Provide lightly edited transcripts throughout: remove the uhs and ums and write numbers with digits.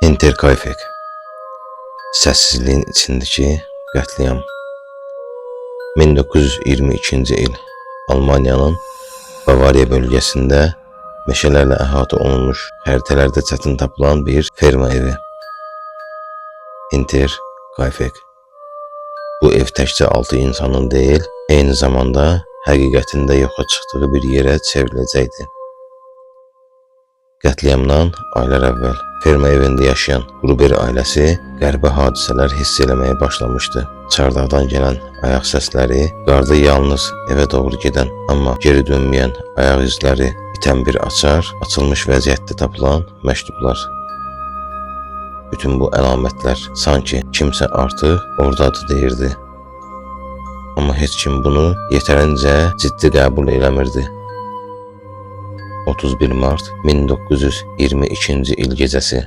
Interkayfek. Səssizliyin içindəki qətliam. 1922-ci il Almaniyanın Bavariya bölgəsində meşələrlə əhatə olunmuş, xəritələrdə çətin tapılan bir ferma evi. Interkayfek. Bu ev təkcə 6 insanın deyil, eyni zamanda həqiqətində yoxa çıxdığı bir yerə çevriləcəkdi. Qətliamdan aylar əvvəl ferma evində yaşayan Gruber ailəsi qəribə hadisələr hiss eləməyə başlamışdı. Çardaqdan gələn ayaq səsləri, qarda yalnız evə doğru gedən, amma geri dönməyən ayaq izləri, itən bir açar, açılmış vəziyyətdə tapılan məktublar. Bütün bu əlamətlər sanki kimsə artıq oradadır deyirdi. Amma heç kim bunu yetərincə ciddi qəbul eləmirdi. 31 mart 1922-ci il gecəsi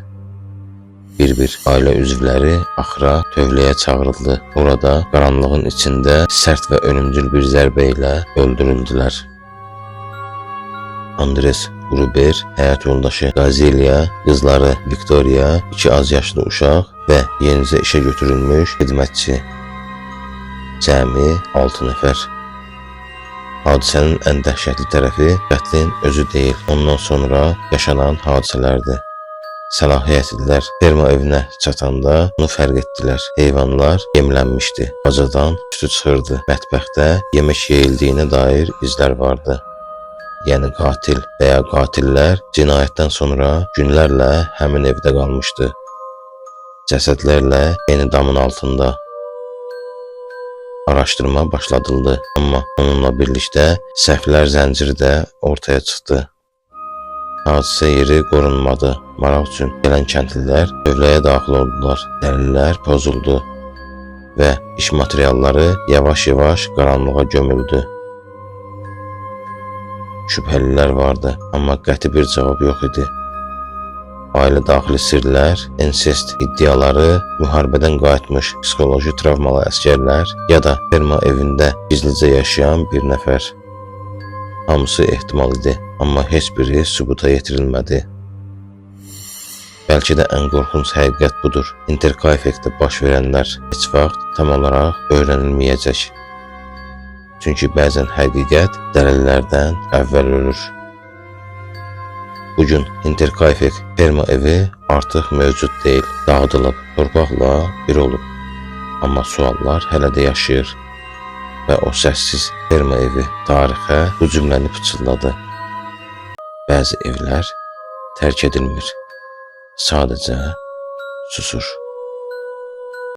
bir ailə üzvləri axıra tövləyə çağırıldı. Orada qaranlığın içində sərt və ölümcül bir zərbə ilə öldürüldülər. Andres Gruber, həyat yoldaşı Gazilya, qızları Viktoriya, 2 az yaşlı uşaq və yenicə işə götürülmüş xidmətçi. Cəmi 6 nəfər. Hadisənin ən dəhşətli tərəfi qətlin özü deyil, ondan sonra yaşanan hadisələrdir. Səlahiyyətlilər ferma evinə çatanda bunu fərq etdilər. Heyvanlar yemlənmişdi, bacadan tütü çıxırdı, mətbəxdə yemək yeyildiyinə dair izlər vardı. Yəni qatil və ya qatillər cinayətdən sonra günlərlə həmin evdə qalmışdı. Cəsədlərlə eyni damın altında. Araşdırma başladıldı, amma onunla birlikdə səhvlər zənciri də ortaya çıxdı. Hadisə yeri qorunmadı. Maraq üçün gələn kəndlilər tövləyə daxil oldular. Dəlillər pozuldu və iş materialları yavaş-yavaş qaranlığa gömüldü. Şübhəlilər vardı, amma qəti bir cavab yox idi. Ailə daxili sirlər, insest iddiaları, müharibədən qayıtmış psixoloji travmalı əsgərlər ya da ferma evində gizlicə yaşayan bir nəfər. Hamısı ehtimal idi, amma heç biri sübuta yetirilmədi. Bəlkə də ən qorxunc həqiqət budur. Interkayfekdə baş verənlər heç vaxt tam olaraq öyrənilməyəcək. Çünki bəzən həqiqət dəlillərdən əvvəl ölür. Bugün Interkayfek ferma evi artıq mövcud deyil, dağıdılıb, torpaqla bir olub. Amma suallar hələ də yaşayır və o səssiz ferma evi tarixə bu cümləni pıçıldadı. Bəzi evlər tərk edilmir, sadəcə susur.